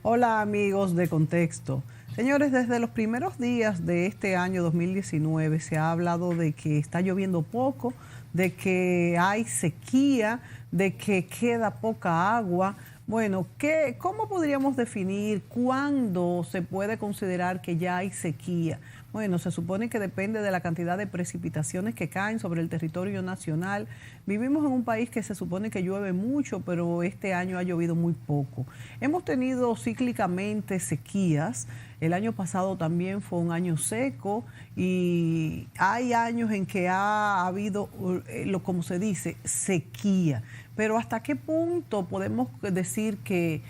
Hola amigos de Contexto. Señores, desde los primeros días de este año 2019 se ha hablado de que está lloviendo poco, de que hay sequía, de que queda poca agua. Bueno, ¿cómo podríamos definir cuándo se puede considerar que ya hay sequía? Bueno, se supone que depende de la cantidad de precipitaciones que caen sobre el territorio nacional. Vivimos en un país que se supone que llueve mucho, pero este año ha llovido muy poco. Hemos tenido cíclicamente sequías. El año pasado también fue un año seco y hay años en que ha habido, como se dice, sequía. Pero ¿hasta qué punto podemos decir que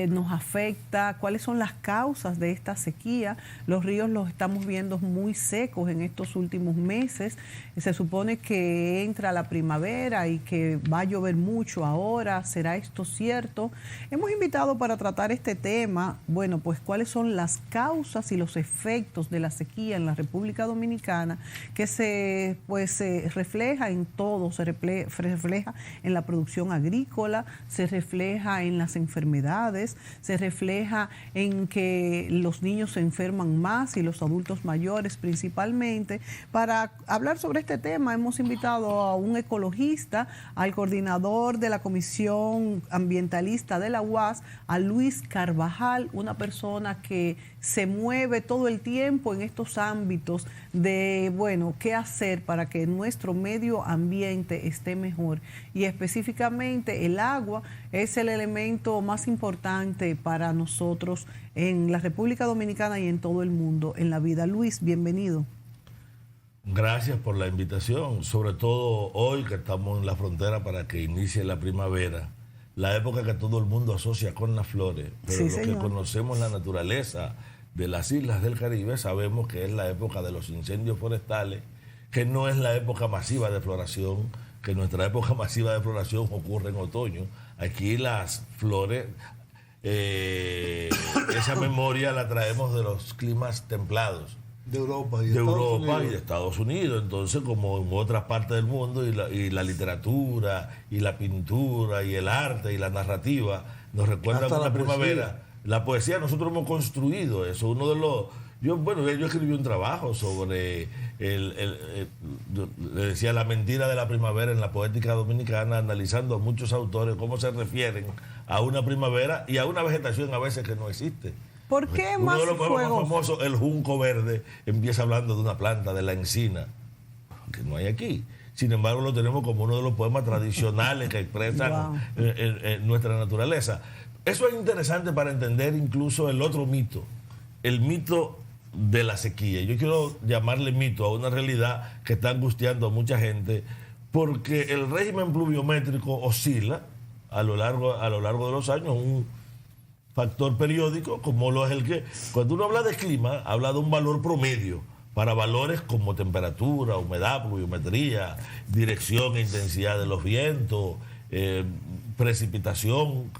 nos afecta? ¿Cuáles son las causas de esta sequía? Los ríos los estamos viendo muy secos en estos últimos meses. Se supone que entra la primavera y que va a llover mucho ahora. ¿Será esto cierto? Hemos invitado para tratar este tema, bueno, pues cuáles son las causas y los efectos de la sequía en la República Dominicana, que se refleja en todo, se refleja en la producción agrícola, se refleja en las enfermedades, se refleja en que los niños se enferman más y los adultos mayores principalmente. Para hablar sobre este tema hemos invitado a un ecologista, al coordinador de la Comisión Ambientalista de la UAS, a Luis Carvajal, una persona que se mueve todo el tiempo en estos ámbitos de, bueno, qué hacer para que nuestro medio ambiente esté mejor. Y específicamente el agua es el elemento más importante para nosotros en la República Dominicana y en todo el mundo, en la vida. Luis, bienvenido. Gracias por la invitación, sobre todo hoy que estamos en la frontera para que inicie la primavera, la época que todo el mundo asocia con las flores, pero Sí, los señor. que conocemos la naturaleza de las islas del Caribe sabemos que es la época de los incendios forestales, que no es la época masiva de floración, que nuestra época masiva de floración ocurre en otoño. Aquí las flores, esa memoria la traemos de los climas templados. De Europa y De Estados Unidos. Entonces, como en otras partes del mundo, y la literatura, y la pintura, y el arte, y la narrativa, nos recuerdan hasta la primavera. poesía. La poesía, nosotros hemos construido eso. Uno de los... yo escribí un trabajo sobre, le decía, la mentira de la primavera en la poética dominicana, analizando a muchos autores cómo se refieren a una primavera y a una vegetación a veces que no existe. ¿Por qué Uno más de los poemas más fuego? famosos, el junco verde, empieza hablando de una planta, de la encina, que no hay aquí. Sin embargo, lo tenemos como uno de los poemas tradicionales que expresan nuestra naturaleza. Eso es interesante para entender incluso el otro mito, el mito de la sequía. Yo quiero llamarle mito a una realidad que está angustiando a mucha gente, porque el régimen pluviométrico oscila a lo largo de los años, un factor periódico, como lo es el que... Cuando uno habla de clima, habla de un valor promedio para valores como temperatura, humedad, pluviometría, dirección e intensidad de los vientos, precipitación.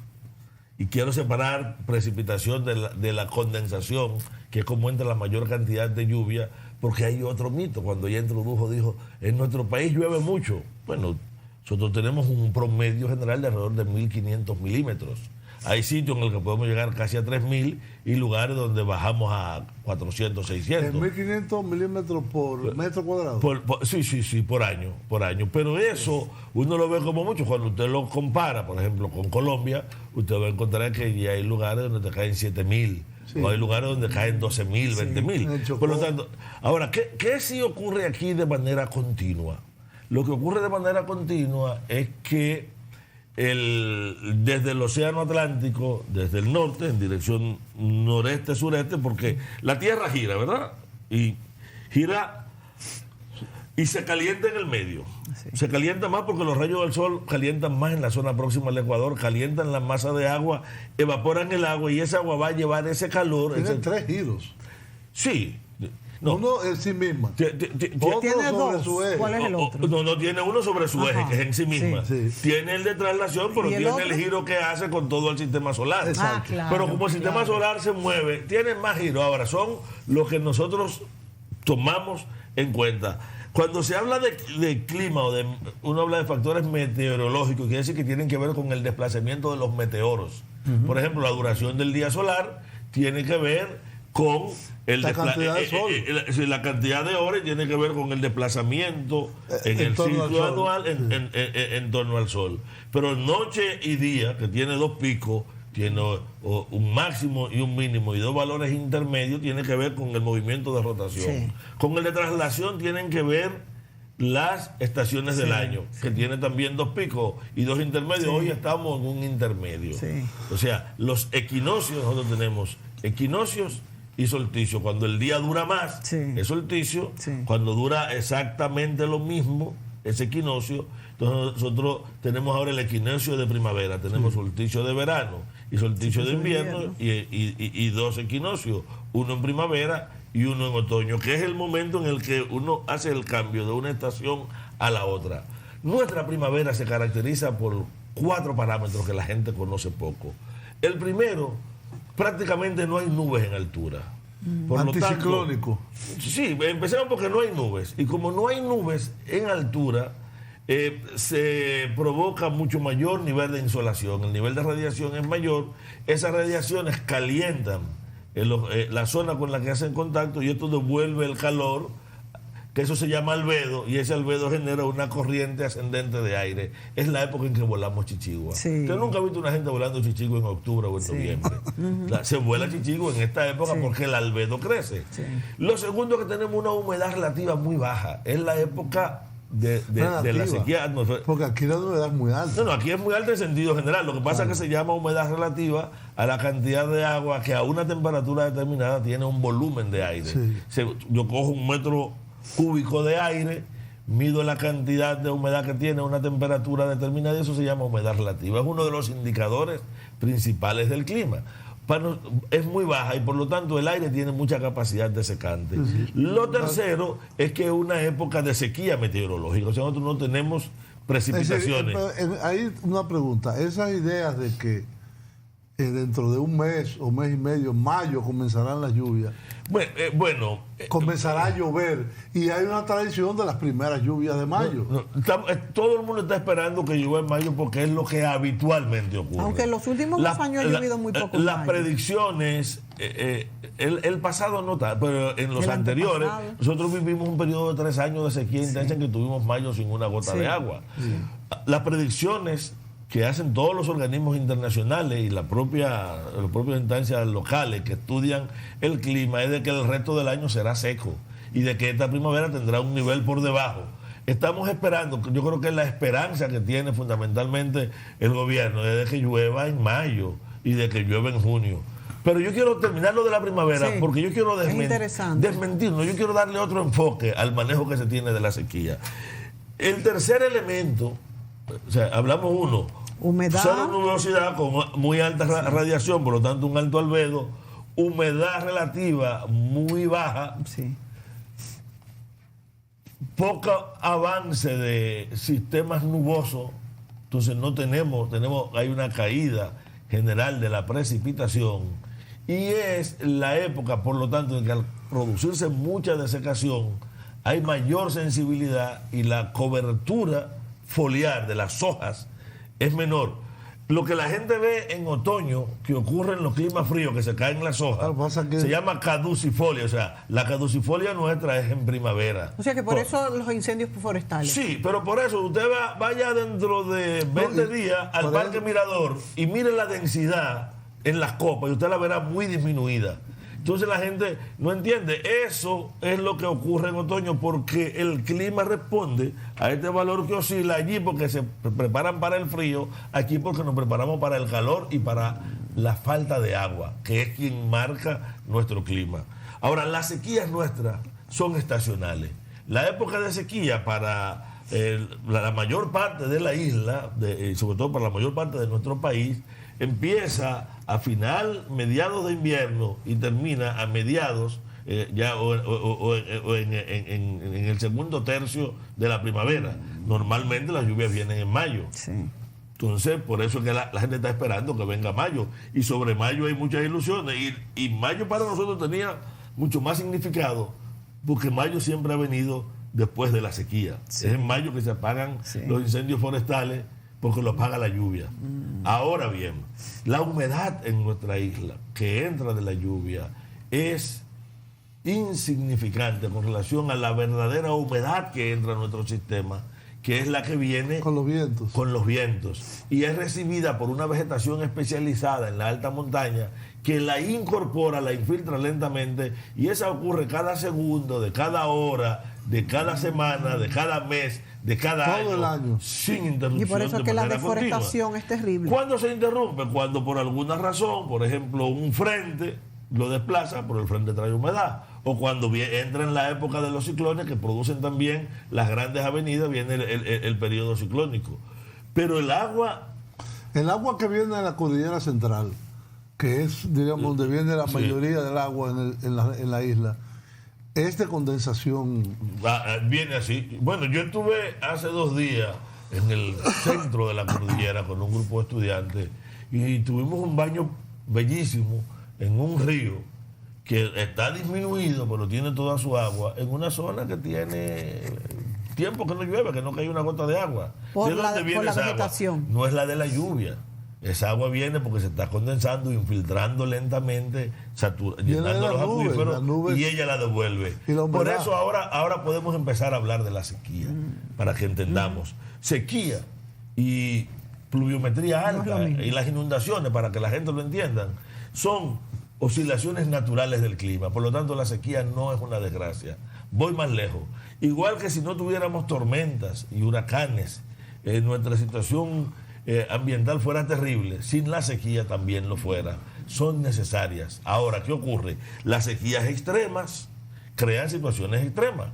Y quiero separar precipitación de la condensación, que es como entra la mayor cantidad de lluvia, porque hay otro mito. Cuando ella introdujo, dijo, en nuestro país llueve mucho. Bueno, nosotros tenemos un promedio general de alrededor de 1.500 milímetros. Hay sitios en los que podemos llegar casi a 3.000 y lugares donde bajamos a 400, 600. 1.500 milímetros por metro cuadrado. Sí, por año. Pero eso uno lo ve como mucho. Cuando usted lo compara, por ejemplo, con Colombia, usted va a encontrar que ya hay lugares donde te caen 7.000. Sí. O hay lugares donde caen 12.000, sí, 20.000. Por lo tanto, ahora, ¿qué sí ocurre aquí de manera continua? Lo que ocurre de manera continua es que desde el Océano Atlántico, desde el norte, en dirección noreste-sureste, porque la Tierra gira, ¿verdad? Y gira y se calienta en el medio. Sí. Se calienta más porque los rayos del sol calientan más en la zona próxima al Ecuador, calientan la masa de agua, evaporan el agua y esa agua va a llevar ese calor. Tiene tres giros. Sí. No. Uno en sí misma. Tiene dos. Su eje. ¿Cuál es el otro? No, tiene uno sobre su eje, que es en sí misma. Sí. Tiene el de traslación, pero tiene el giro que hace con todo el sistema solar. Exacto. Claro, pero como el sistema solar se mueve, tiene más giro. Ahora, son los que nosotros tomamos en cuenta. Cuando se habla de clima, uno habla de factores meteorológicos, quiere decir que tienen que ver con el desplazamiento de los meteoros. Por ejemplo, la duración del día solar tiene que ver con la cantidad de sol. La cantidad de horas tiene que ver con el desplazamiento en el ciclo anual en torno al sol. Pero noche y día, que tiene dos picos, tiene un máximo y un mínimo y dos valores intermedios, tiene que ver con el movimiento de rotación. Sí. Con el de traslación tienen que ver las estaciones del año, que tiene también dos picos y dos intermedios. Hoy estamos en un intermedio. O sea, los equinoccios, nosotros tenemos equinoccios y solsticio. Cuando el día dura más, es solsticio. Cuando dura exactamente lo mismo, es equinoccio. Entonces nosotros tenemos ahora el equinoccio de primavera, tenemos solsticio de verano y solsticio de invierno y dos equinoccios, uno en primavera y uno en otoño, que es el momento en el que uno hace el cambio de una estación a la otra. Nuestra primavera se caracteriza por 4 parámetros que la gente conoce poco. El primero, prácticamente no hay nubes en altura. Por Anticiclónico. Sí, empecemos porque no hay nubes. Y como no hay nubes en altura, se provoca mucho mayor nivel de insolación. El nivel de radiación es mayor. Esas radiaciones calientan la zona con la que hacen contacto y esto devuelve el calor, que eso se llama albedo, y ese albedo genera una corriente ascendente de aire. Es la época en que volamos chichigua. Usted nunca ha visto una gente volando chichigua en octubre o en noviembre. Se vuela chichigua en esta época porque el albedo crece. Lo segundo, que tenemos una humedad relativa muy baja. Es la época de la sequía atmosférica. Porque aquí la humedad es muy alta. No, aquí es muy alta en sentido general. Lo que pasa es que se llama humedad relativa a la cantidad de agua que a una temperatura determinada tiene un volumen de aire. Yo cojo 1 metro cúbico de aire, mido la cantidad de humedad que tiene a una temperatura determinada y eso se llama humedad relativa. Es uno de los indicadores principales del clima. Es muy baja y por lo tanto el aire tiene mucha capacidad de secante. Lo tercero es que es una época de sequía meteorológica, o sea, nosotros no tenemos precipitaciones. Hay una pregunta, esas ideas de que dentro de un mes o mes y medio, en mayo, comenzarán las lluvias. Comenzará a llover y hay una tradición de las primeras lluvias de mayo. Todo el mundo está esperando que llueva en mayo porque es lo que habitualmente ocurre. Aunque en los últimos 2 años ha llovido muy poco. Las predicciones, el pasado no está, pero en los anteriores, nosotros vivimos un periodo de 3 años de sequía intensa en que tuvimos mayo sin una gota de agua. Las predicciones que hacen todos los organismos internacionales y las propias instancias locales que estudian el clima es de que el resto del año será seco y de que esta primavera tendrá un nivel por debajo. Estamos esperando, yo creo que es la esperanza que tiene fundamentalmente el gobierno de que llueva en mayo y de que llueva en junio. Pero yo quiero terminar lo de la primavera porque yo quiero desmentirlo, yo quiero darle otro enfoque al manejo que se tiene de la sequía. El tercer elemento, o sea, hablamos humedad, cero nubosidad con muy alta radiación, por lo tanto un alto albedo, humedad relativa muy baja, poco avance de sistemas nubosos, entonces no hay una caída general de la precipitación y es la época, por lo tanto, en que al producirse mucha desecación hay mayor sensibilidad y la cobertura foliar de las hojas es menor. Lo que la gente ve en otoño, que ocurre en los climas fríos, que se caen las hojas, se llama caducifolia. O sea, la caducifolia nuestra es en primavera. O sea que por eso los incendios forestales. Sí, pero por eso usted vaya dentro de 20 días al Parque Mirador y mire la densidad en las copas y usted la verá muy disminuida. Entonces la gente no entiende. Eso es lo que ocurre en otoño porque el clima responde a este valor que oscila allí porque se preparan para el frío, aquí porque nos preparamos para el calor y para la falta de agua, que es quien marca nuestro clima. Ahora, las sequías nuestras son estacionales. La época de sequía para la mayor parte de la isla, sobre todo para la mayor parte de nuestro país, empieza a mediados de invierno y termina a mediados en el segundo tercio de la primavera. Normalmente las lluvias vienen en mayo. Entonces, por eso es que la gente está esperando que venga mayo. Y sobre mayo hay muchas ilusiones. Y mayo para nosotros tenía mucho más significado porque mayo siempre ha venido después de la sequía. Es en mayo que se apagan los incendios forestales porque lo paga la lluvia. Ahora bien, la humedad en nuestra isla que entra de la lluvia es insignificante con relación a la verdadera humedad que entra en nuestro sistema, que es la que viene con los vientos. Con los vientos. Y es recibida por una vegetación especializada en la alta montaña que la incorpora, la infiltra lentamente, y esa ocurre cada segundo, de cada hora, de cada semana, de cada mes, de cada todo el año, sin interrupción. Y por eso es que la deforestación continua. es terrible. ¿Cuándo se interrumpe? Cuando por alguna razón, por ejemplo, un frente lo desplaza, pero el frente trae humedad. O cuando entra en la época de los ciclones, que producen también las grandes avenidas, viene el periodo ciclónico. Pero el agua que viene de la cordillera central, que es, digamos, donde viene la mayoría del agua en la isla, es de condensación. Viene así. Bueno, yo estuve hace 2 días en el centro de la cordillera con un grupo de estudiantes y tuvimos un baño bellísimo en un río que está disminuido, pero tiene toda su agua, en una zona que tiene tiempo que no llueve, que no cae una gota de agua. Por ¿De dónde viene esa vegetación? Agua? No es la de la lluvia. Esa agua viene porque se está condensando, infiltrando lentamente, llenando los acuíferos, y ella la devuelve. Por eso ahora podemos empezar a hablar de la sequía, para que entendamos. Sequía y pluviometría alta y las inundaciones, para que la gente lo entienda, son oscilaciones naturales del clima. Por lo tanto, la sequía no es una desgracia. Voy más lejos. Igual que si no tuviéramos tormentas y huracanes, nuestra situación ambiental fuera terrible, sin la sequía también lo fuera. Son necesarias. Ahora, ¿qué ocurre? Las sequías extremas crean situaciones extremas.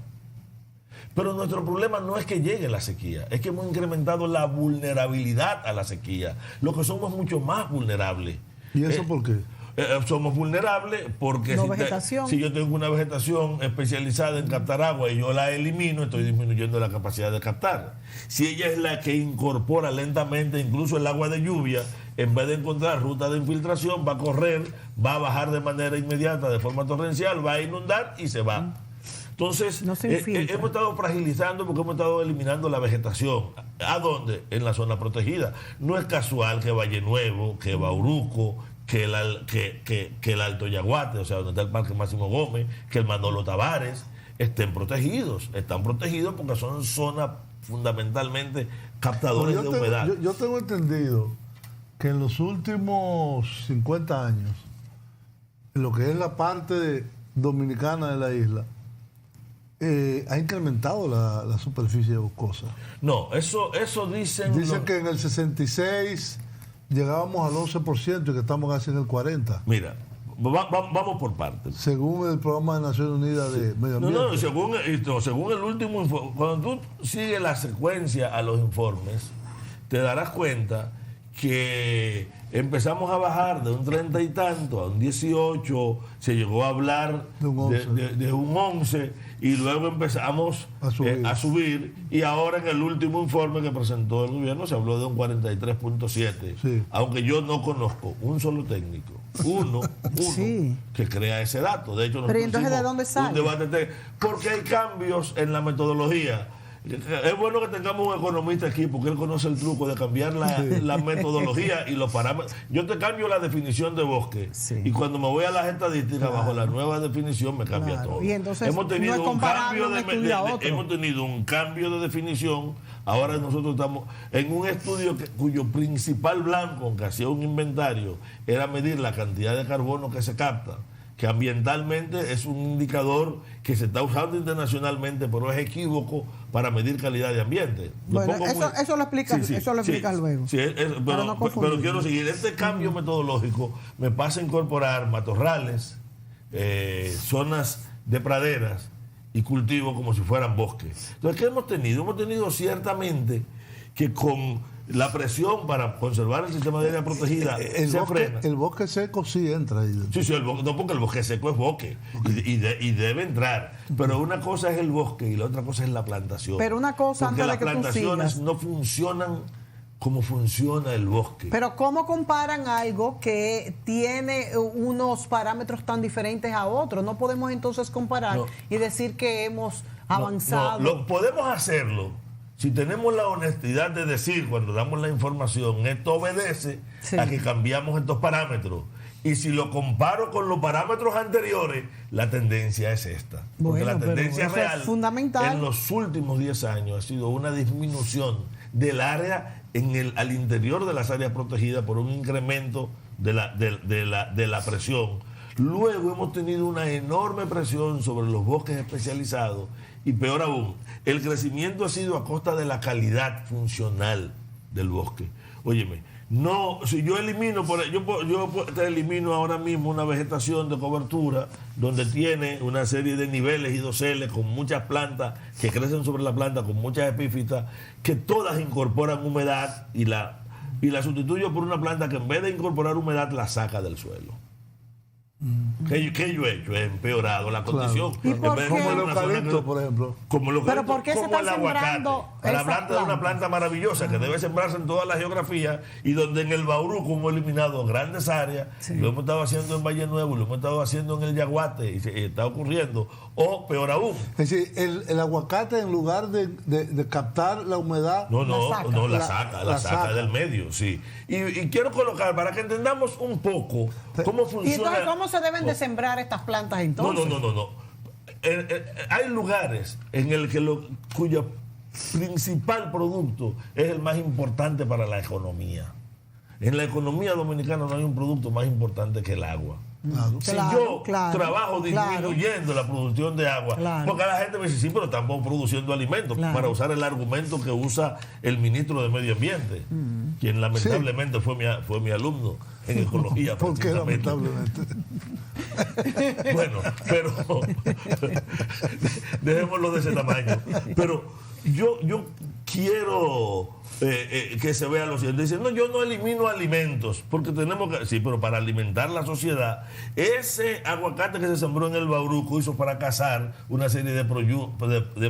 Pero nuestro problema no es que llegue la sequía, es que hemos incrementado la vulnerabilidad a la sequía. Lo que somos mucho más vulnerables. ¿Y eso por qué? Somos vulnerables porque si yo tengo una vegetación especializada en captar agua y yo la elimino, estoy disminuyendo la capacidad de captar. Si ella es la que incorpora lentamente incluso el agua de lluvia, en vez de encontrar ruta de infiltración, va a correr, va a bajar de manera inmediata, de forma torrencial, va a inundar y se va. Entonces, hemos estado fragilizando porque hemos estado eliminando la vegetación. ¿A dónde? En la zona protegida. No es casual que Valle Nuevo, que Bauruco, que el Alto Yaguate, o sea, donde está el Parque Máximo Gómez, que el Manolo Tavares, estén protegidos. Están protegidos porque son zonas fundamentalmente captadores de humedad. Yo tengo entendido que en los últimos 50 años, en lo que es la parte dominicana de la isla, ha incrementado la superficie boscosa. No, eso dicen... Dicen que en el 66... llegábamos al 11% y que estamos casi en el 40%. Mira, vamos por partes. Según el Programa de Naciones Unidas de Medio Ambiente. Según el último informe, cuando tú sigues la secuencia a los informes, te darás cuenta que empezamos a bajar de un 30 y tanto a un 18, se llegó a hablar de un 11 y luego empezamos a subir y ahora en el último informe que presentó el gobierno se habló de un 43.7, sí. Aunque yo no conozco un solo técnico, uno sí, que crea ese dato. De hecho, pero entonces ¿de dónde sale? Un debate porque hay cambios en la metodología. Es bueno que tengamos un economista aquí porque él conoce el truco de cambiar la metodología y los parámetros. Yo te cambio la definición de bosque, sí, y cuando me voy a las estadísticas bajo la nueva definición me cambia todo. Y entonces hemos tenido hemos tenido un cambio de definición. Ahora nosotros estamos en un estudio cuyo principal blanco, que hacía un inventario, era medir la cantidad de carbono que se capta, que ambientalmente es un indicador que se está usando internacionalmente, pero es equívoco para medir calidad de ambiente. Bueno, eso lo explicas luego. Sí, pero quiero seguir. Este cambio metodológico me pasa a incorporar matorrales, zonas de praderas y cultivos como si fueran bosques. Entonces, ¿qué hemos tenido? Hemos tenido ciertamente que con la presión para conservar el sistema de área protegida frena. El bosque seco sí entra ahí. Sí, no, porque el bosque seco es bosque, okay, y debe entrar. Pero una cosa es el bosque y la otra cosa es la plantación. Pero una cosa, porque las plantaciones no funcionan como funciona el bosque. Pero ¿cómo comparan algo que tiene unos parámetros tan diferentes a otros? No podemos entonces comparar y decir que hemos avanzado. Podemos hacerlo si tenemos la honestidad de decir cuando damos la información, esto obedece a que cambiamos estos parámetros. Y si lo comparo con los parámetros anteriores, la tendencia es esta. Porque la tendencia real es fundamental. En los últimos 10 años ha sido una disminución del área al interior de las áreas protegidas por un incremento de la presión. Luego hemos tenido una enorme presión sobre los bosques especializados y peor aún, el crecimiento ha sido a costa de la calidad funcional del bosque. Óyeme, no, si yo elimino, yo te elimino ahora mismo una vegetación de cobertura donde tiene una serie de niveles y doseles con muchas plantas que crecen sobre la planta, con muchas epífitas, que todas incorporan humedad y la sustituyo por una planta que en vez de incorporar humedad la saca del suelo. ¿Qué yo he hecho? He empeorado la condición. Como el eucalipto, por ejemplo. ¿Pero por qué se está el aguacate. sembrando Para esa hablar de una planta maravillosa que debe sembrarse en toda la geografía y donde en el Bauruco hemos eliminado grandes áreas. Lo hemos estado haciendo en Valle Nuevo, lo hemos estado haciendo en el Yaguate y está ocurriendo. O peor aún. Es decir, el aguacate en lugar de captar la humedad. La saca del medio, sí. Y quiero colocar para que entendamos un poco cómo funciona. ¿Y entonces cómo se deben de sembrar estas plantas entonces? No. Hay lugares en el que cuyo principal producto es el más importante para la economía. En la economía dominicana no hay un producto más importante que el agua. Si yo trabajo disminuyendo la producción de agua, porque la gente me dice, sí, pero estamos produciendo alimentos, para usar el argumento que usa el ministro de Medio Ambiente, quien lamentablemente fue mi alumno en ecología. ¿Por qué lamentablemente? Bueno, pero dejémoslo de ese tamaño. Pero yo quiero que se vea lo siguiente. Dicen, no, yo no elimino alimentos, porque tenemos que... Sí, pero para alimentar la sociedad, ese aguacate que se sembró en el Bauruco hizo fracasar una serie de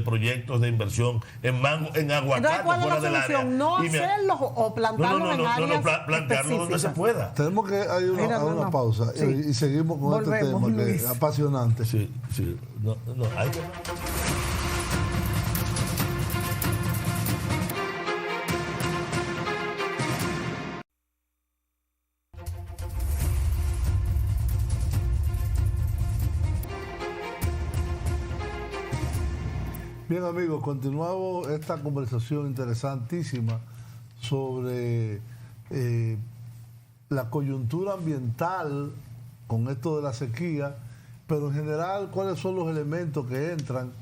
proyectos de inversión en mango, en aguacate. Entonces, ¿cuál es fuera la del área? solución? ¿No hacerlos o plantarlos en áreas plantearlo donde se pueda. Tenemos que ir a una pausa y seguimos con este tema que es apasionante. Sí. Hay que... Bien, amigos, continuamos esta conversación interesantísima sobre la coyuntura ambiental con esto de la sequía, pero en general, ¿cuáles son los elementos que entran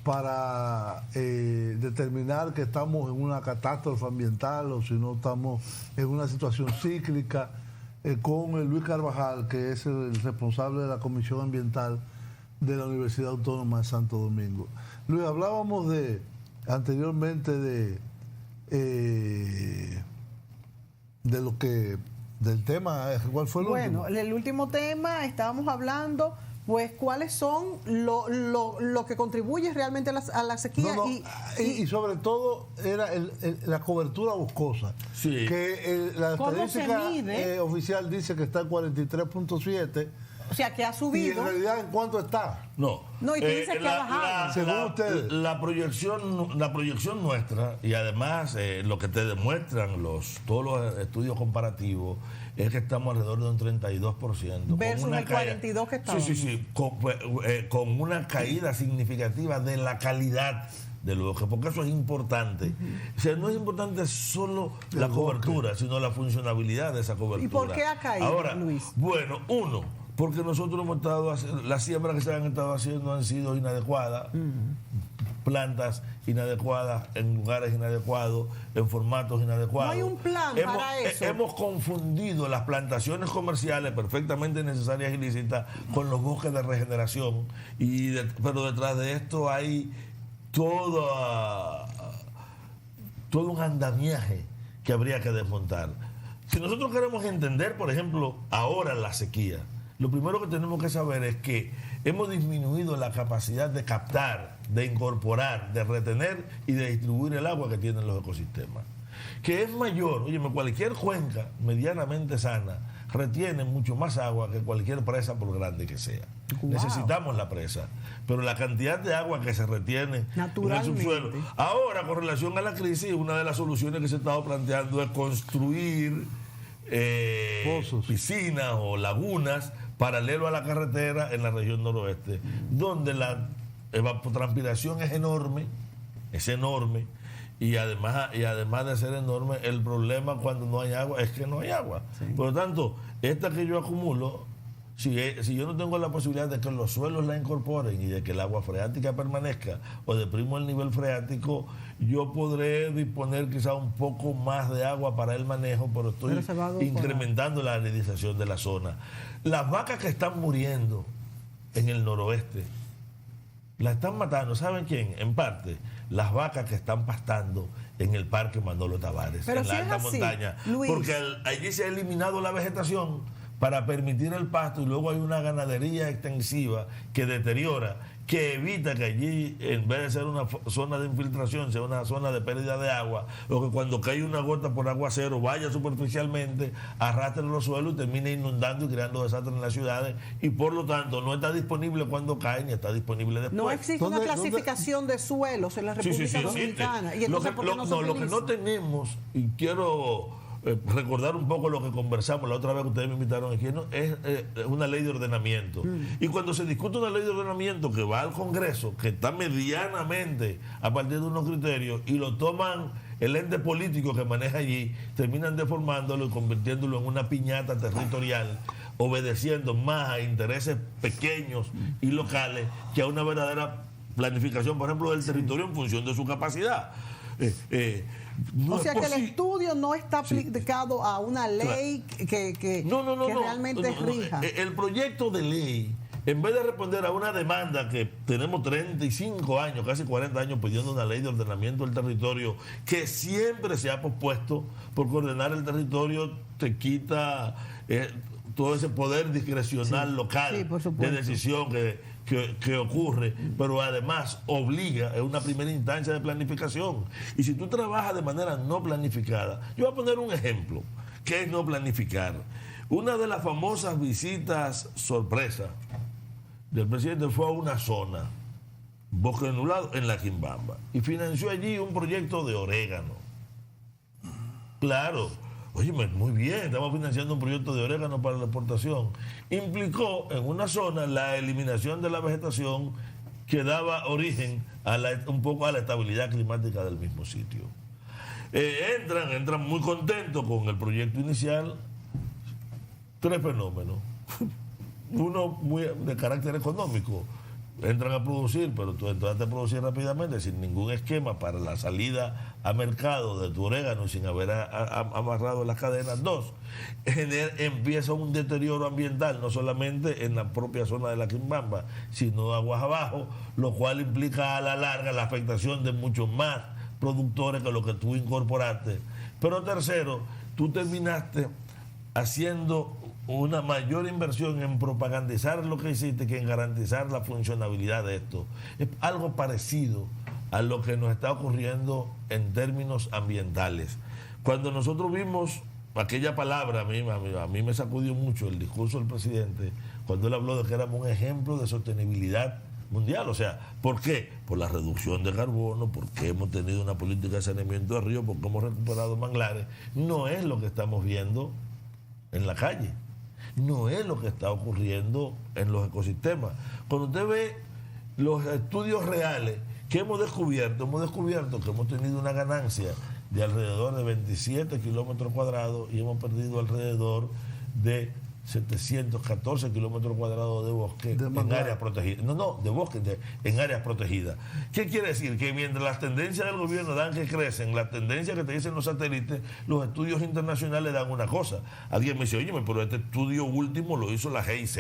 para determinar que estamos en una catástrofe ambiental o si no estamos en una situación cíclica? Con Luis Carvajal, que es el responsable de la Comisión Ambiental de la Universidad Autónoma de Santo Domingo. Luis, hablábamos anteriormente del tema. ¿Cuál fue el último? Bueno, el último tema, estábamos hablando, pues, cuáles son lo que contribuye realmente a la sequía. Y sobre todo era la cobertura boscosa. Sí. Que la estadística oficial dice que está en 43.7. O sea, que ha subido. ¿Y en realidad en cuánto está? No, y tú dices que ha bajado. Según ustedes. La proyección nuestra, y además lo que te demuestran todos los estudios comparativos, es que estamos alrededor de un 32%. Versus el 42% que estamos. Sí, con una caída significativa de la calidad del bosque, porque eso es importante. O sea, no es importante solo la cobertura, sino la funcionabilidad de esa cobertura. ¿Y por qué ha caído, ahora, Luis? Bueno, porque nosotros hemos estado haciendo, las siembras que se han estado haciendo han sido inadecuadas, plantas inadecuadas, en lugares inadecuados, en formatos inadecuados. No hay un plan para eso. Hemos confundido las plantaciones comerciales perfectamente necesarias y lícitas con los bosques de regeneración, pero detrás de esto hay todo un andamiaje que habría que desmontar. Si nosotros queremos entender, por ejemplo, ahora la sequía, lo primero que tenemos que saber es que hemos disminuido la capacidad de captar, de incorporar, de retener y de distribuir el agua que tienen los ecosistemas. Que es mayor, cualquier cuenca medianamente sana retiene mucho más agua que cualquier presa, por grande que sea. Wow. Necesitamos la presa. Pero la cantidad de agua que se retiene en el Naturalmente. subsuelo. Ahora, con relación a la crisis, una de las soluciones que se ha estado planteando es construir pozos, piscinas o lagunas paralelo a la carretera en la región noroeste, donde la evapotranspiración es enorme, y además de ser enorme, el problema cuando no hay agua es que no hay agua. Sí. Por lo tanto, esta que yo acumulo, si yo no tengo la posibilidad de que los suelos la incorporen y de que el agua freática permanezca o deprimo el nivel freático, yo podré disponer quizá un poco más de agua para el manejo, pero estoy incrementando la arenización de la zona. Las vacas que están muriendo en el noroeste, la están matando, ¿saben quién? En parte, las vacas que están pastando en el Parque Manolo Tavares, pero en si la es alta así, montaña. Luis, porque allí se ha eliminado la vegetación para permitir el pasto, y luego hay una ganadería extensiva que deteriora, que evita que allí, en vez de ser una zona de infiltración, sea una zona de pérdida de agua, o que cuando cae una gota por aguacero vaya superficialmente, arrastre los suelos y termine inundando y creando desastres en las ciudades, y por lo tanto no está disponible cuando cae ni está disponible después. no existe una clasificación de suelos en la República Dominicana. Y entonces, ¿por qué no se lo que no tenemos, y quiero recordar un poco lo que conversamos la otra vez que ustedes me invitaron aquí, ¿no? Es una ley de ordenamiento. Y cuando se discute una ley de ordenamiento que va al Congreso, que está medianamente a partir de unos criterios, y lo toman el ente político que maneja allí, terminan deformándolo y convirtiéndolo en una piñata territorial, obedeciendo más a intereses pequeños y locales que a una verdadera planificación, por ejemplo, del territorio en función de su capacidad. No, o sea que el estudio no está aplicado a una ley que realmente rija. El proyecto de ley, en vez de responder a una demanda que tenemos 35 años, casi 40 años pidiendo una ley de ordenamiento del territorio, que siempre se ha pospuesto, porque ordenar el territorio te quita todo ese poder discrecional local de decisión que ocurre, pero además obliga, es una primera instancia de planificación. Y si tú trabajas de manera no planificada, yo voy a poner un ejemplo, que es no planificar. Una de las famosas visitas sorpresa del presidente fue a una zona, bosque nublado, en la Quimbamba, y financió allí un proyecto de orégano. Claro, oye, muy bien, estamos financiando un proyecto de orégano para la exportación. Implicó en una zona la eliminación de la vegetación que daba origen un poco a la estabilidad climática del mismo sitio. Entran muy contentos con el proyecto inicial. Tres fenómenos. Uno muy de carácter económico. Entran a producir, pero tú entraste a producir rápidamente sin ningún esquema para la salida a mercado de tu orégano, sin haber amarrado las cadenas. Dos, empieza un deterioro ambiental, no solamente en la propia zona de la Quimbamba, sino aguas abajo, lo cual implica a la larga la afectación de muchos más productores que lo que tú incorporaste. Pero tercero, tú terminaste haciendo una mayor inversión en propagandizar lo que hiciste que en garantizar la funcionabilidad de esto. Es algo parecido a lo que nos está ocurriendo en términos ambientales. Cuando nosotros vimos aquella palabra, a mí me sacudió mucho el discurso del presidente, cuando él habló de que éramos un ejemplo de sostenibilidad mundial. O sea, ¿por qué? Por la reducción de carbono, porque hemos tenido una política de saneamiento de ríos, porque hemos recuperado manglares. No es lo que estamos viendo en la calle. No es lo que está ocurriendo en los ecosistemas. Cuando usted ve los estudios reales que hemos descubierto que hemos tenido una ganancia de alrededor de 27 kilómetros cuadrados y hemos perdido alrededor de 714 kilómetros cuadrados de bosque en áreas protegidas. De bosque en áreas protegidas. ¿Qué quiere decir? Que mientras las tendencias del gobierno dan que crecen, las tendencias que te dicen los satélites, los estudios internacionales dan una cosa. Alguien me dice, oye, pero este estudio último lo hizo la GIZ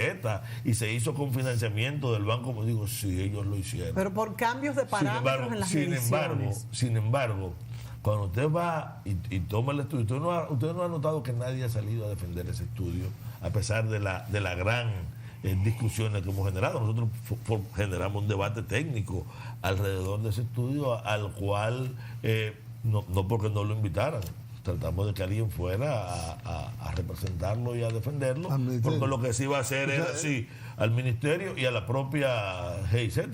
y se hizo con financiamiento del banco. Me digo, sí, ellos lo hicieron. Pero por cambios de parámetros en las mediciones. Sin embargo, cuando usted va y toma el estudio, usted no ha notado que nadie ha salido a defender ese estudio, a pesar de la gran discusiones que hemos generado. Nosotros generamos un debate técnico alrededor de ese estudio, al cual, no porque no lo invitaran, tratamos de que alguien fuera a representarlo y a defenderlo, porque lo que se iba a hacer era así al ministerio y a la propia GIZ.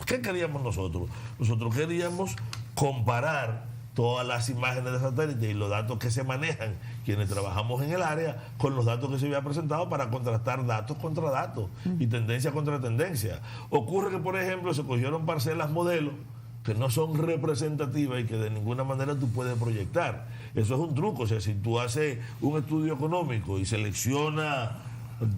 ¿Qué queríamos nosotros? Nosotros queríamos comparar todas las imágenes de satélite y los datos que se manejan quienes trabajamos en el área con los datos que se había presentado para contrastar datos contra datos y tendencia contra tendencia. Ocurre que, por ejemplo, se cogieron parcelas modelos que no son representativas y que de ninguna manera tú puedes proyectar. Eso es un truco. O sea, si tú haces un estudio económico y seleccionas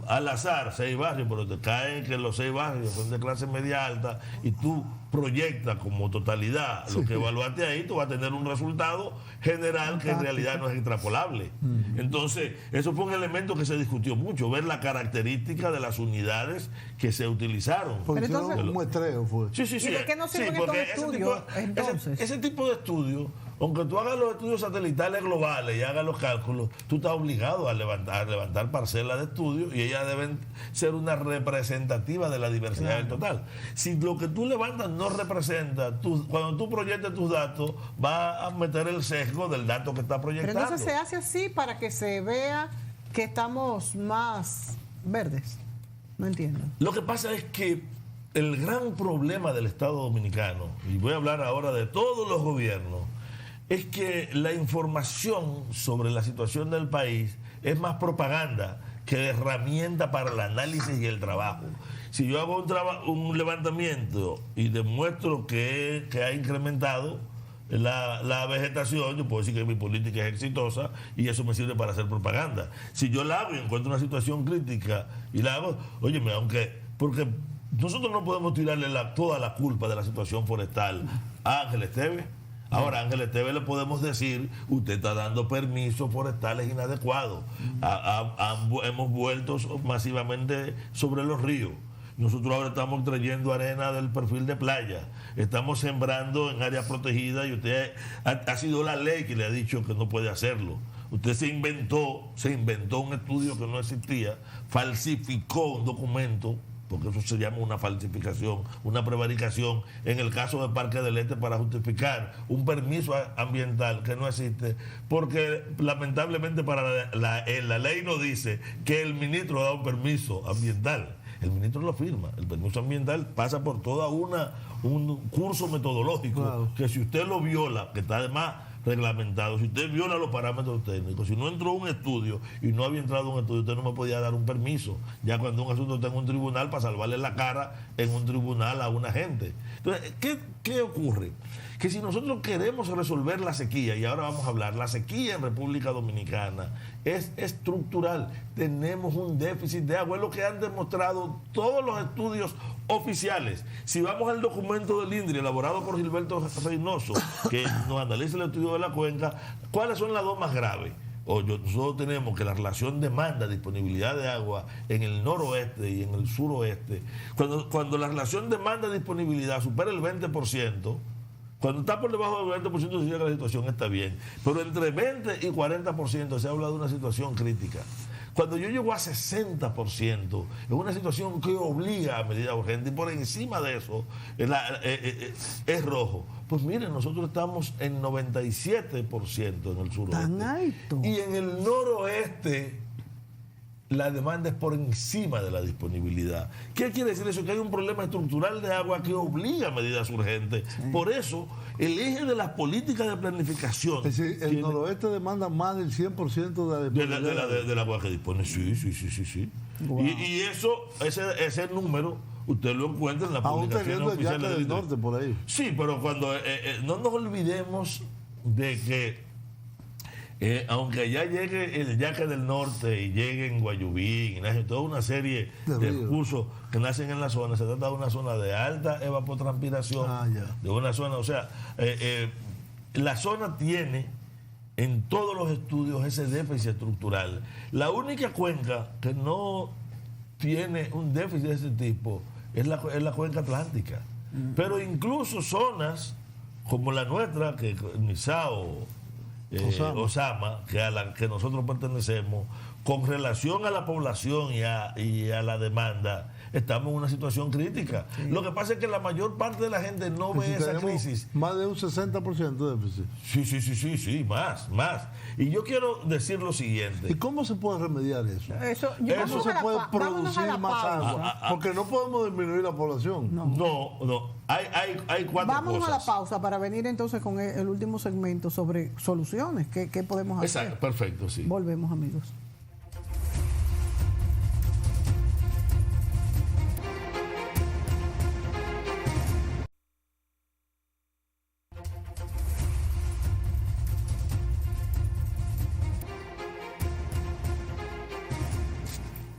al azar 6 barrios, pero te caen que los 6 barrios son de clase media alta y tú proyectas como totalidad lo que evaluaste ahí, tú vas a tener un resultado general que en realidad no es extrapolable. Entonces, eso fue un elemento que se discutió mucho, ver la característica de las unidades que se utilizaron. Porque entonces, un muestreo fue. Sí. ¿Y de qué nos sirven estos estudios, entonces? Ese tipo de estudios, aunque tú hagas los estudios satelitales globales y hagas los cálculos, tú estás obligado a levantar parcelas de estudios y ellas deben ser una representativa de la diversidad del total. Si lo que tú levantas no representa, cuando tú proyectes tus datos, va a meter el sesgo del dato que está proyectando. Pero entonces se hace así para que se vea que estamos más verdes. No entiendo. Lo que pasa es que el gran problema del Estado Dominicano, y voy a hablar ahora de todos los gobiernos, es que la información sobre la situación del país es más propaganda que herramienta para el análisis y el trabajo. Si yo hago un levantamiento y demuestro que ha incrementado la vegetación, yo puedo decir que mi política es exitosa y eso me sirve para hacer propaganda. Si yo la hago y encuentro una situación crítica y la hago, óyeme, porque nosotros no podemos tirarle toda la culpa de la situación forestal a Ángel Esteves. Ahora, a Ángel Esteves le podemos decir, usted está dando permisos forestales inadecuados. Hemos vuelto masivamente sobre los ríos. Nosotros ahora estamos trayendo arena del perfil de playa. Estamos sembrando en áreas protegidas y usted ha sido la ley que le ha dicho que no puede hacerlo. Usted se inventó un estudio que no existía, falsificó un documento, porque eso se llama una falsificación, una prevaricación, en el caso del Parque del Este para justificar un permiso ambiental que no existe, porque lamentablemente la ley no dice que el ministro da un permiso ambiental. El ministro lo firma. El permiso ambiental pasa por toda un curso metodológico, claro, que si usted lo viola, que está además reglamentado, si usted viola los parámetros técnicos, si no entró un estudio y no había entrado un estudio, usted no me podía dar un permiso. Ya cuando un asunto está en un tribunal, para salvarle la cara en un tribunal a una gente. Entonces, ¿qué ocurre? Que si nosotros queremos resolver la sequía, y ahora vamos a hablar, la sequía en República Dominicana es estructural. Tenemos un déficit de agua, es lo que han demostrado todos los estudios oficiales. Si vamos al documento del INDRI elaborado por Gilberto Reynoso, que nos analiza el estudio de la cuenca, ¿cuáles son las dos más graves? Nosotros tenemos que la relación demanda-disponibilidad de agua en el noroeste y en el suroeste, cuando la relación demanda-disponibilidad supera el 20%, cuando está por debajo del 20% significa que la situación está bien. Pero entre 20 y 40% se habla de una situación crítica. Cuando yo llego a 60%, es una situación que obliga a medidas urgentes y por encima de eso es rojo. Pues miren, nosotros estamos en 97% en el suroeste. Tan alto. Y en el noroeste la demanda es por encima de la disponibilidad. ¿Qué quiere decir eso? Que hay un problema estructural de agua que obliga a medidas urgentes. Sí. Por eso, el eje de las políticas de planificación... Es decir, el noroeste demanda más del 100% de la disponibilidad. Del agua que dispone, sí. Wow. Y ese número usted lo encuentra en la publicación oficial del norte por ahí. Sí, pero cuando no nos olvidemos de que aunque ya llegue el Yaque del Norte y llegue en Guayubín y nace toda una serie de recursos que nacen en la zona, se trata de una zona de alta evapotranspiración, de una zona, o sea, la zona tiene en todos los estudios ese déficit estructural. La única cuenca que no tiene un déficit de ese tipo es la cuenca atlántica. Pero incluso zonas como la nuestra, que Nizao, Osama, a la que nosotros pertenecemos, con relación a la población y a la demanda, estamos en una situación crítica. Sí. Lo que pasa es que la mayor parte de la gente no ve esa crisis. Más de un 60% de déficit. Sí, más. Y yo quiero decir lo siguiente. ¿Y cómo se puede remediar eso? Eso se puede producir más agua. Porque no podemos disminuir la población. No. Hay cuatro Vamos cosas. A la pausa para venir entonces con el último segmento sobre soluciones. ¿Qué podemos hacer? Exacto, perfecto, sí. Volvemos, amigos.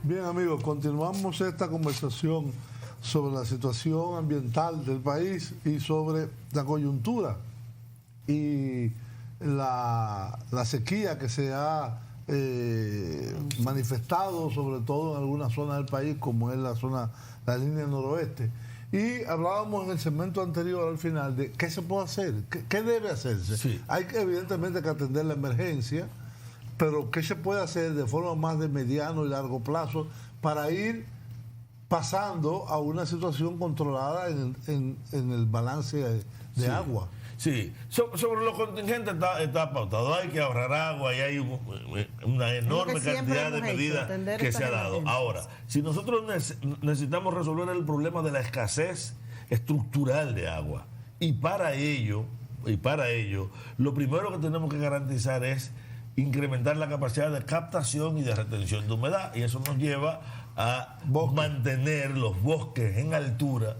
Bien, amigos, continuamos esta conversación sobre la situación ambiental del país y sobre la coyuntura y la sequía que se ha manifestado, sobre todo en algunas zonas del país, como es la línea noroeste. Y hablábamos en el segmento anterior, al final, de qué se puede hacer, qué debe hacerse. Sí. Hay evidentemente que atender la emergencia, pero ¿qué se puede hacer de forma más de mediano y largo plazo para ir pasando a una situación controlada en el balance de agua? Sí, sobre los contingentes está pautado. Hay que ahorrar agua y hay una enorme cantidad de medidas que se ha dado. Ahora, si nosotros necesitamos resolver el problema de la escasez estructural de agua, y para ello, lo primero que tenemos que garantizar es incrementar la capacidad de captación y de retención de humedad, y eso nos lleva a mantener los bosques en altura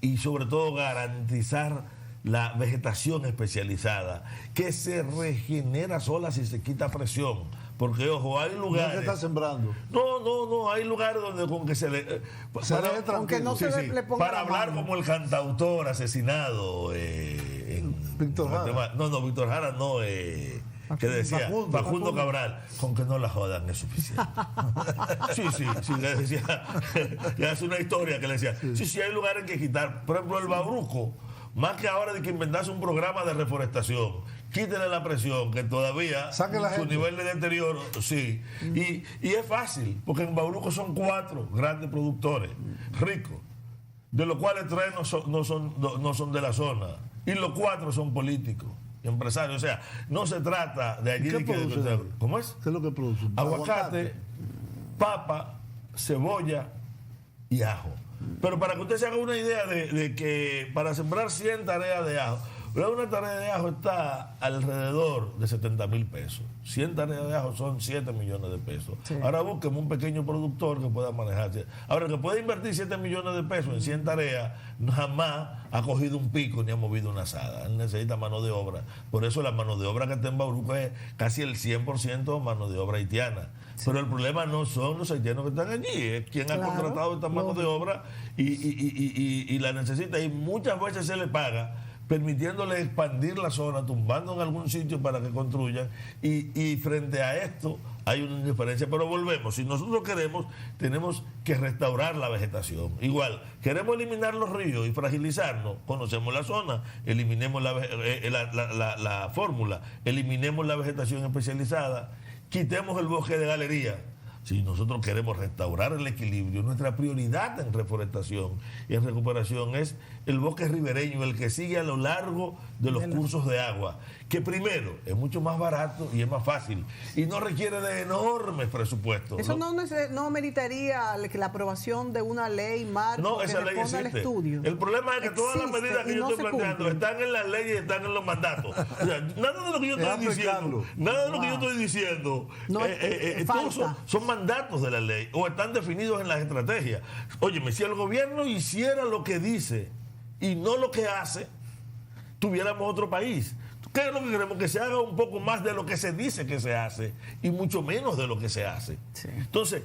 y sobre todo garantizar la vegetación especializada que se regenera sola si se quita presión, porque ojo, hay lugares... ¿Qué está sembrando? No, hay lugares donde con que se le... para hablar como el cantautor asesinado Víctor Jara. Víctor Jara no... que decía Facundo Cabral, con que no la jodan es suficiente. sí, le decía, le hace una historia que le decía, sí, hay lugares que quitar, por ejemplo el Bauruco, más que ahora de que inventarse un programa de reforestación, quítele la presión, que todavía su nivel de deterioro, sí, y es fácil, porque en Bauruco son 4 grandes productores, ricos, de los cuales 3 no son de la zona, y los 4 son políticos, empresarios. O sea, no se trata de allí de que... ¿Cómo es? ¿Qué es lo que produce? Aguacate, papa, cebolla y ajo. Pero para que usted se haga una idea de que para sembrar 100 tareas de ajo, una tarea de ajo está alrededor de 70,000 pesos. 100 tareas de ajo son 7 millones de pesos. Sí. Ahora busquemos un pequeño productor que pueda manejarse. Ahora, que puede invertir 7 millones de pesos en 100 tareas, jamás ha cogido un pico ni ha movido una azada. Él necesita mano de obra. Por eso la mano de obra que está en Bauruco es casi el 100% mano de obra haitiana. Sí. Pero el problema no son los haitianos que están allí, es quien ha contratado esta mano de obra y la necesita, y muchas veces se le paga permitiéndole expandir la zona, tumbando en algún sitio para que construyan, y frente a esto hay una indiferencia. Pero volvemos, si nosotros queremos, tenemos que restaurar la vegetación. Igual, queremos eliminar los ríos y fragilizarnos, conocemos la zona, eliminemos la fórmula, eliminemos la vegetación especializada, quitemos el bosque de galería. Si nosotros queremos restaurar el equilibrio, nuestra prioridad en reforestación y en recuperación es el bosque ribereño, el que sigue a lo largo de los cursos de agua, que primero es mucho más barato y es más fácil y no requiere de enormes presupuestos. Eso no meritaría la aprobación de una ley marco que responda al estudio. El problema es que todas las medidas que yo estoy planteando están en las leyes y están en los mandatos. O sea, nada de lo que yo estoy diciendo, todos son mandatos de la ley o están definidos en las estrategias. Óyeme, si el gobierno hiciera lo que dice y no lo que hace, tuviéramos otro país. ¿Qué es lo que queremos? Que se haga un poco más de lo que se dice que se hace y mucho menos de lo que se hace. Sí. Entonces,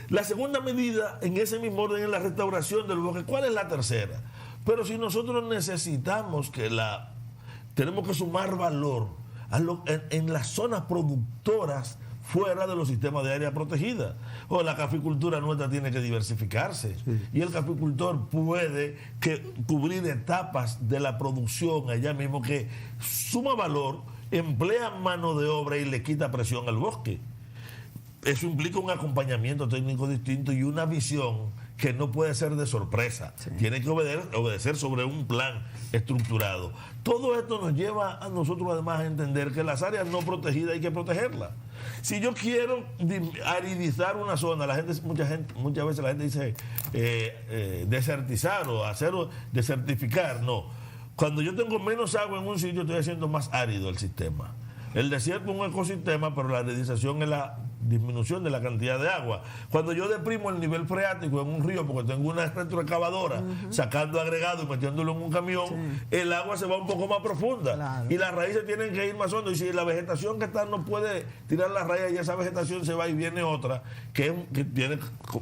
la segunda medida en ese mismo orden es la restauración del bosque. ¿Cuál es la tercera? Pero si nosotros necesitamos tenemos que sumar valor en las zonas productoras fuera de los sistemas de área protegida. La caficultura nuestra tiene que diversificarse, y el caficultor puede cubrir etapas de la producción allá mismo que suma valor, emplea mano de obra y le quita presión al bosque. Eso implica un acompañamiento técnico distinto y una visión que no puede ser de sorpresa. Sí. Tiene que obedecer sobre un plan estructurado. Todo esto nos lleva a nosotros además a entender que las áreas no protegidas hay que protegerlas. Si yo quiero aridizar una zona, muchas veces la gente dice desertizar o desertificar. No. Cuando yo tengo menos agua en un sitio, estoy haciendo más árido el sistema. El desierto es un ecosistema, pero la aridización es la disminución de la cantidad de agua. Cuando yo deprimo el nivel freático en un río, porque tengo una retroexcavadora sacando agregado y metiéndolo en un camión, el agua se va un poco más profunda. Claro. Y las raíces tienen que ir más hondo. Y si la vegetación que está no puede tirar las raíces, y esa vegetación se va y viene otra que tiene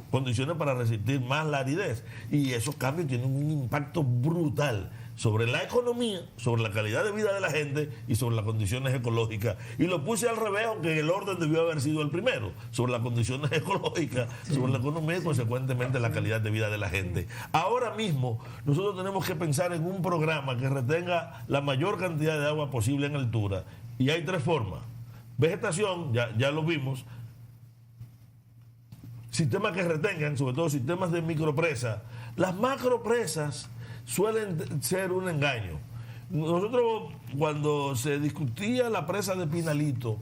condiciones para resistir más la aridez. Y esos cambios tienen un impacto brutal sobre la economía, sobre la calidad de vida de la gente y sobre las condiciones ecológicas. Y lo puse al revés, aunque el orden debió haber sido el primero, sobre las condiciones ecológicas, sobre la economía y consecuentemente la calidad de vida de la gente. Ahora mismo nosotros tenemos que pensar en un programa que retenga la mayor cantidad de agua posible en altura. Y hay 3 formas. Vegetación, ya lo vimos. Sistemas que retengan, sobre todo sistemas de micropresas. Las macropresas suelen ser un engaño. Nosotros, cuando se discutía la presa de Pinalito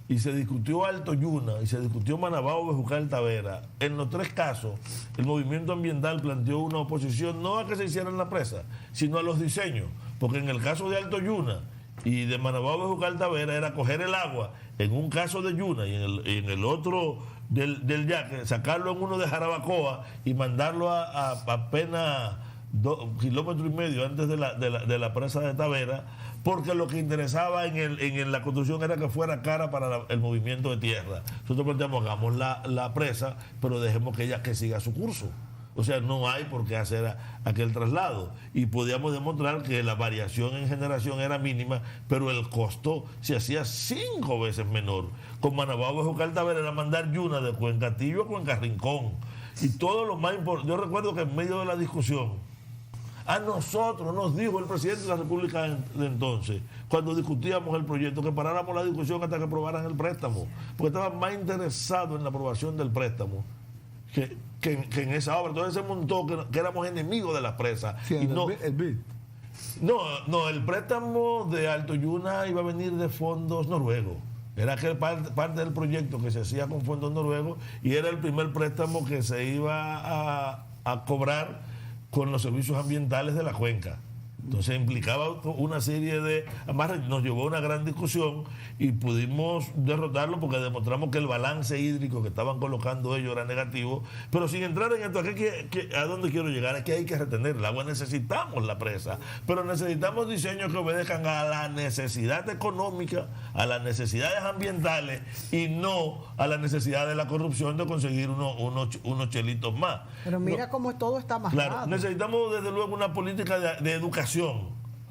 y se discutió Alto Yuna y se discutió Manabao, Bejucal, Tavera, en los 3 casos el movimiento ambiental planteó una oposición no a que se hicieran la presa, sino a los diseños, porque en el caso de Alto Yuna y de Manabao, Bejucal, Tavera era coger el agua en un caso de Yuna y en el otro del Yaque, sacarlo en uno de Jarabacoa y mandarlo a apenas 2,5 kilómetros antes de la presa de Tavera, porque lo que interesaba en la construcción era que fuera cara para el movimiento de tierra. Nosotros planteamos, hagamos la presa, pero dejemos que ella siga su curso. O sea, no hay por qué hacer aquel traslado. Y podíamos demostrar que la variación en generación era mínima, pero el costo se hacía 5 veces menor. Con Manabao, Bejucal, Tavera era mandar Yuna de Cuencatillo a Cuenca Rincón. Y todo lo más importante, yo recuerdo que en medio de la discusión, a nosotros nos dijo el presidente de la República de entonces, cuando discutíamos el proyecto, que paráramos la discusión hasta que aprobaran el préstamo, porque estaban más interesados en la aprobación del préstamo que en esa obra. Entonces se montó que éramos enemigos de las presas. Sí, y no, el BID. No, el préstamo de Alto Yuna iba a venir de fondos noruegos. Era aquel parte del proyecto que se hacía con fondos noruegos y era el primer préstamo que se iba a cobrar con los servicios ambientales de la cuenca. Entonces implicaba una serie de... Además nos llevó a una gran discusión y pudimos derrotarlo porque demostramos que el balance hídrico que estaban colocando ellos era negativo. Pero sin entrar en esto, ¿a dónde quiero llegar? Es que hay que retener el agua. Necesitamos la presa, pero necesitamos diseños que obedezcan a la necesidad económica, a las necesidades ambientales y no a la necesidad de la corrupción de conseguir unos chelitos más. Pero mira cómo todo está más claro, necesitamos desde luego una política de educación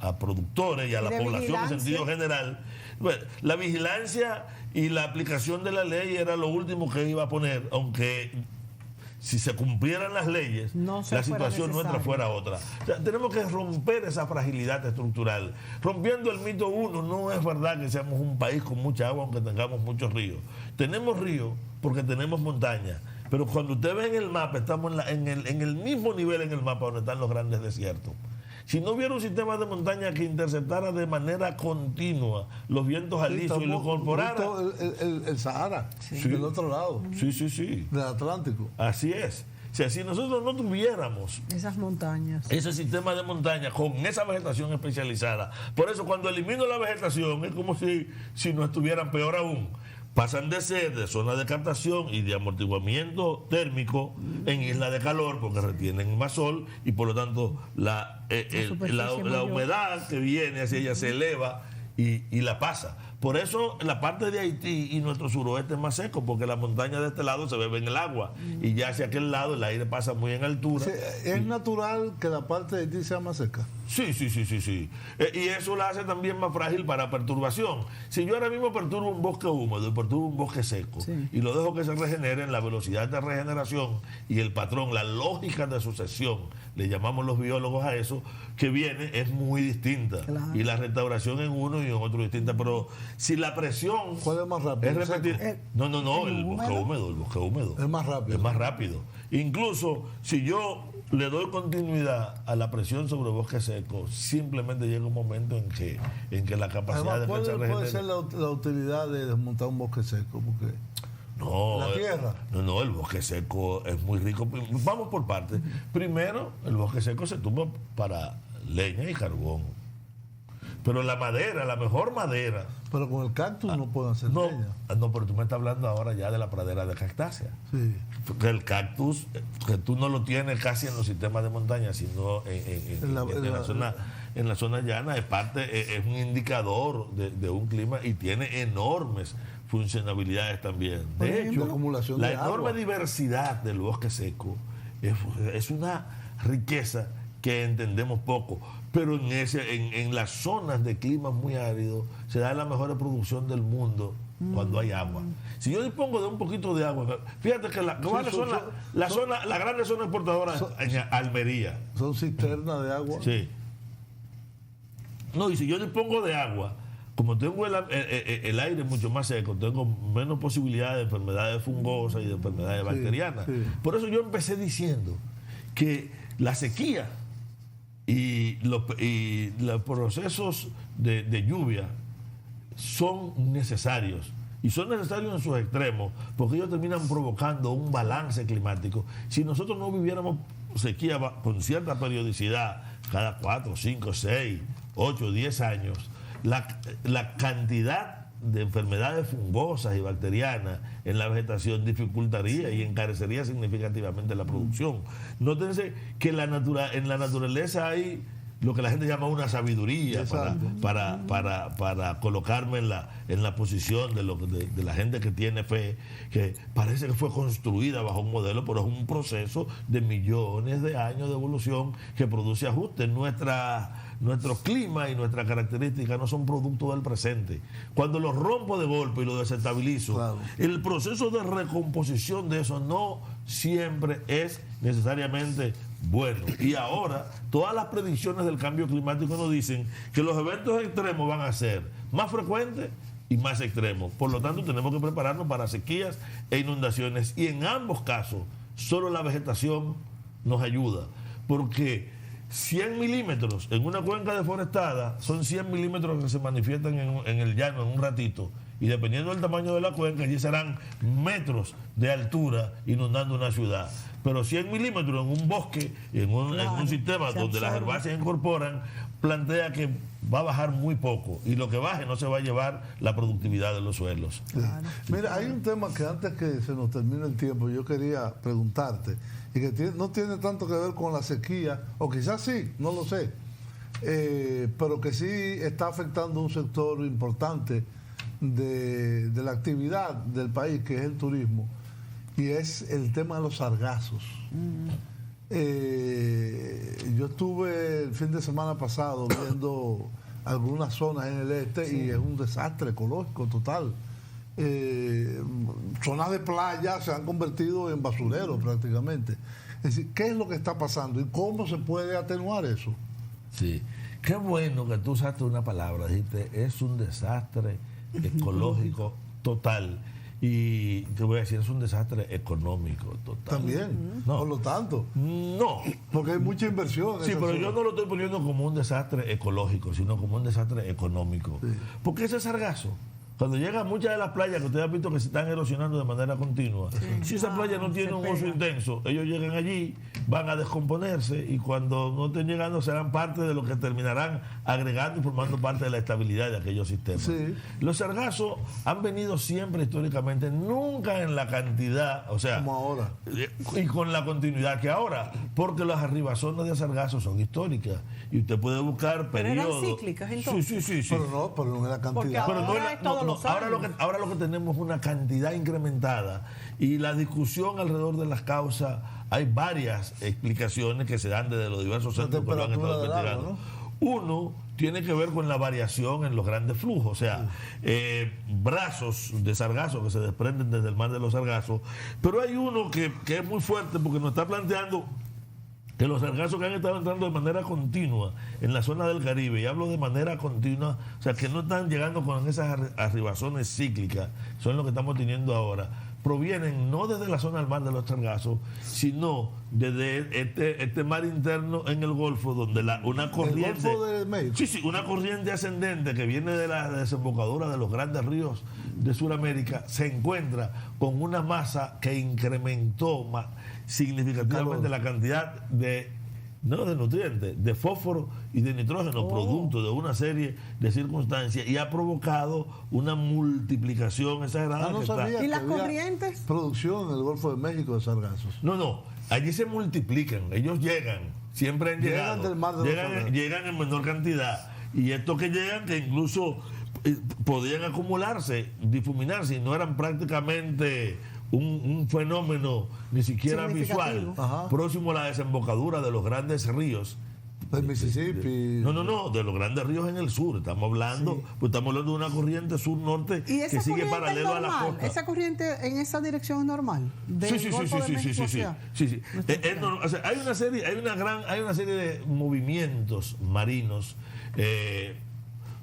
a productores y a la población en sentido general. Bueno, la vigilancia y la aplicación de la ley era lo último que iba a poner, aunque si se cumplieran las leyes, la situación nuestra fuera otra. O sea, tenemos que romper esa fragilidad estructural. Rompiendo el mito 1, no es verdad que seamos un país con mucha agua aunque tengamos muchos ríos. Tenemos ríos porque tenemos montañas. Pero cuando usted ve en el mapa, estamos en el mismo nivel en el mapa donde están los grandes desiertos. Si no hubiera un sistema de montaña que interceptara de manera continua los vientos alisios y lo incorporara... El Sahara, del otro lado. Sí. Del Atlántico. Así es. O sea, si nosotros no tuviéramos... esas montañas. Ese sistema de montaña con esa vegetación especializada. Por eso cuando elimino la vegetación es como si no estuvieran, peor aún. Pasan de ser de zona de captación y de amortiguamiento térmico en isla de calor porque retienen más sol y por lo tanto la humedad que viene hacia ella se eleva y la pasa. Por eso la parte de Haití y nuestro suroeste es más seco, porque las montañas de este lado se beben el agua y ya hacia aquel lado el aire pasa muy en altura. Sí, ¿es natural que la parte de Haití sea más seca? Sí. Y eso la hace también más frágil para perturbación. Si yo ahora mismo perturbo un bosque húmedo y perturbo un bosque seco y lo dejo que se regenere, la velocidad de regeneración y el patrón, la lógica de sucesión, le llamamos los biólogos a eso, que viene es muy distinta. Claro. Y la restauración en uno y en otro distinta. Pero si la presión... ¿Cuál es más rápido? Es repetir. No, el bosque húmedo. Es más rápido. Es más rápido. Incluso si yo le doy continuidad a la presión sobre bosque seco, simplemente llega un momento en que la capacidad Además, de defensa puede ser la utilidad de desmontar un bosque seco, porque no, la tierra. No, el bosque seco es muy rico. Vamos por partes. Primero, el bosque seco se tumba para leña y carbón. Pero la madera, la mejor madera. Pero con el cactus no pueden hacer leña. No, pero tú me estás hablando ahora ya de la pradera de cactácea. Sí. Porque el cactus, que tú no lo tienes casi en los sistemas de montaña, sino en la zona llana, es un indicador de un clima y tiene enormes funcionalidades también. De hecho, la enorme diversidad del bosque seco es una riqueza que entendemos poco, pero en las zonas de climas muy áridos se da la mejor producción del mundo cuando hay agua. Si yo dispongo de un poquito de agua, fíjate que la grande zona exportadora en Almería. Son cisternas de agua. Sí. No, y si yo dispongo de agua, como tengo el aire mucho más seco, tengo menos posibilidades de enfermedades fungosas y de enfermedades bacterianas. Sí. Por eso yo empecé diciendo que la sequía y los procesos de lluvia son necesarios. Y son necesarios en sus extremos, porque ellos terminan provocando un balance climático. Si nosotros no viviéramos sequía con cierta periodicidad, cada 4, 5, 6, 8, 10 años, la cantidad de enfermedades fungosas y bacterianas en la vegetación dificultaría y encarecería significativamente la producción. Nótense que en la naturaleza hay lo que la gente llama una sabiduría para colocarme en la posición de la gente que tiene fe, que parece que fue construida bajo un modelo, pero es un proceso de millones de años de evolución que produce ajustes. Nuestro clima y nuestras características no son producto del presente. Cuando los rompo de golpe y los desestabilizo, claro, el proceso de recomposición de eso no siempre es necesariamente bueno. Y ahora, todas las predicciones del cambio climático nos dicen que los eventos extremos van a ser más frecuentes y más extremos. Por lo tanto, tenemos que prepararnos para sequías e inundaciones. Y en ambos casos, solo la vegetación nos ayuda. Porque 100 milímetros en una cuenca deforestada son 100 milímetros que se manifiestan en el llano en un ratito. Y dependiendo del tamaño de la cuenca, allí serán metros de altura inundando una ciudad. Pero 100 milímetros en un bosque, en un sistema donde las herbáceas incorporan, plantea que va a bajar muy poco. Y lo que baje no se va a llevar la productividad de los suelos. Claro. Mira, hay un tema que antes que se nos termine el tiempo, yo quería preguntarte, y que no tiene tanto que ver con la sequía, o quizás sí, no lo sé, pero que sí está afectando un sector importante de la actividad del país, que es el turismo, y es el tema de los sargazos. Yo estuve el fin de semana pasado viendo algunas zonas en el este y es un desastre ecológico total. Zonas de playa se han convertido en basureros prácticamente. Es decir, ¿qué es lo que está pasando y cómo se puede atenuar eso? Sí, qué bueno que tú usaste una palabra, dijiste, es un desastre ecológico total. Y te voy a decir, es un desastre económico total. También, no. Por lo tanto. No. Porque hay mucha inversión. Sí, pero yo no lo estoy poniendo como un desastre ecológico, sino como un desastre económico. Sí. Porque ese sargazo, cuando llega a muchas de las playas que ustedes han visto que se están erosionando de manera continua, si esa playa no tiene un uso intenso, ellos llegan allí, van a descomponerse y cuando no estén llegando serán parte de lo que terminarán agregando y formando parte de la estabilidad de aquellos sistemas. Sí. Los sargazos han venido siempre históricamente, nunca en la cantidad, o sea, como ahora, y con la continuidad que ahora, porque las arribazones de sargazos son históricas y usted puede buscar periodos. Pero eran cíclicas entonces. Sí. Pero no en la cantidad. Pero ahora lo que tenemos es una cantidad incrementada y la discusión alrededor de las causas, hay varias explicaciones que se dan desde los diversos centros que lo han estado investigando. ¿No? Uno tiene que ver con la variación en los grandes flujos, o sea, brazos de sargazo que se desprenden desde el mar de los sargazos, pero hay uno que es muy fuerte porque nos está planteando que los sargazos que han estado entrando de manera continua en la zona del Caribe, y hablo de manera continua, o sea, que no están llegando con esas arribazones cíclicas, son lo que estamos teniendo ahora, provienen no desde la zona del mar de los Sargazos, sino desde este mar interno en el Golfo, donde una corriente... ¿El Golfo de México? Sí, una corriente ascendente que viene de la desembocadura de los grandes ríos de Sudamérica, se encuentra con una masa que incrementó significativamente la cantidad de nutrientes, de fósforo y de nitrógeno, producto de una serie de circunstancias, y ha provocado una multiplicación exagerada. ¿Y las corrientes? Producción en el Golfo de México de sargazos. No, allí se multiplican, ellos llegan, siempre han llegado, del mar de llegan en menor cantidad, y estos que llegan, que incluso podían acumularse, difuminarse, y no eran prácticamente un fenómeno ni siquiera visual, próximo a la desembocadura de los grandes ríos. Del Mississippi. No, de los grandes ríos en el sur. Estamos hablando de una corriente sur-norte que sigue paralelo a la costa. ¿Esa corriente en esa dirección es normal? Sí. O sea, hay una serie de movimientos marinos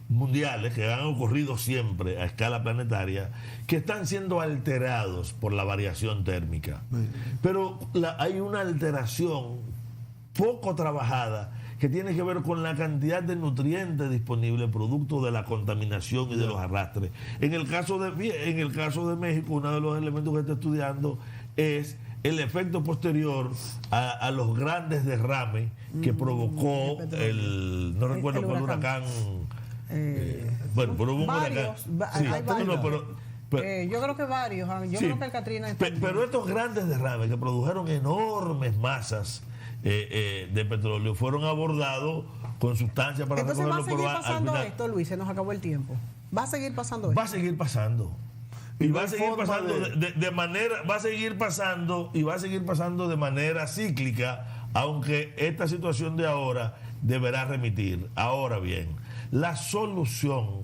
mundiales que han ocurrido siempre a escala planetaria, que están siendo alterados por la variación térmica. Pero hay una alteración poco trabajada que tiene que ver con la cantidad de nutrientes disponibles producto de la contaminación y de los arrastres. En el caso de México, uno de los elementos que está estudiando es el efecto posterior a los grandes derrames que provocó no recuerdo cuál huracán. Pero hubo un huracán. Hay varios. Yo creo que varios. Yo creo que el Katrina pero estos grandes derrames que produjeron enormes masas de petróleo fueron abordados con sustancias para recogerlo. Entonces va a seguir pasando esto, Luis, se nos acabó el tiempo. Va a seguir pasando esto. Va a seguir pasando. Y va a seguir pasando de manera, va a seguir pasando y va a seguir pasando de manera cíclica, aunque esta situación de ahora deberá remitir. Ahora bien, la solución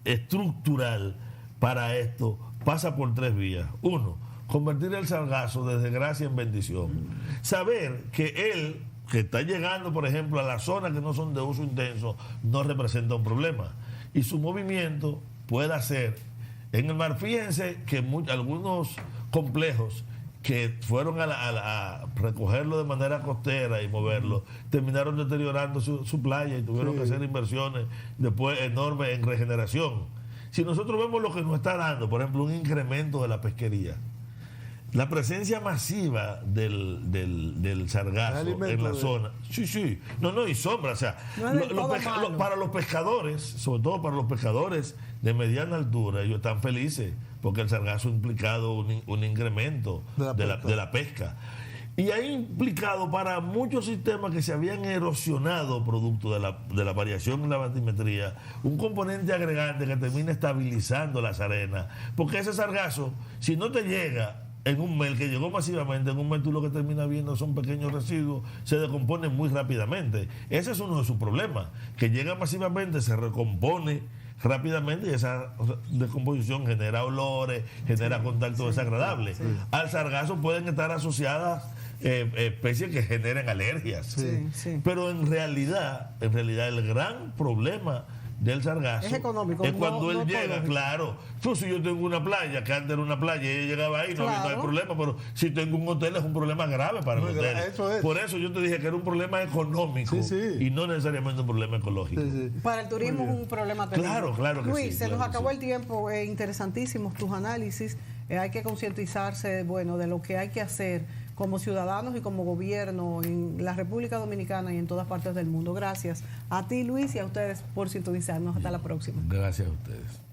estructural para esto pasa por 3 vías. 1, convertir el sargazo de desgracia en bendición. Saber que él, que está llegando, por ejemplo, a las zonas que no son de uso intenso, no representa un problema. Y su movimiento puede ser en el mar. Fíjense que algunos complejos que fueron a recogerlo de manera costera y moverlo, terminaron deteriorando su playa y tuvieron que hacer inversiones después enormes en regeneración. Si nosotros vemos lo que nos está dando, por ejemplo, un incremento de la pesquería, la presencia masiva del sargazo en la zona. Sí. Y sombra. O sea, para los pescadores, sobre todo para los pescadores de mediana altura, ellos están felices porque el sargazo ha implicado un incremento de la pesca. Y ha implicado para muchos sistemas que se habían erosionado producto de la variación en la batimetría, un componente agregante que termina estabilizando las arenas. Porque ese sargazo, si no te llega en un mes, que llegó masivamente, en un mes tú lo que terminas viendo son pequeños residuos, se decomponen muy rápidamente. Ese es uno de sus problemas, que llega masivamente, se recompone rápidamente y esa descomposición genera olores, genera contacto desagradable. Al sargazo pueden estar asociadas especies que generen alergias. Pero en realidad el gran problema del sargazo es económico, es cuando él llega, claro. Si yo tengo una playa, que antes era una playa y ella llegaba ahí, no hay problema, pero si tengo un hotel es un problema grave para el hotel. Por eso yo te dije que era un problema económico y no necesariamente un problema ecológico. Para el turismo es un problema terrible. Claro que Luis, se nos acabó el tiempo. Interesantísimos tus análisis. Hay que concientizarse, de lo que hay que hacer como ciudadanos y como gobierno en la República Dominicana y en todas partes del mundo. Gracias a ti, Luis, y a ustedes por sintonizarnos. Hasta la próxima. Gracias a ustedes.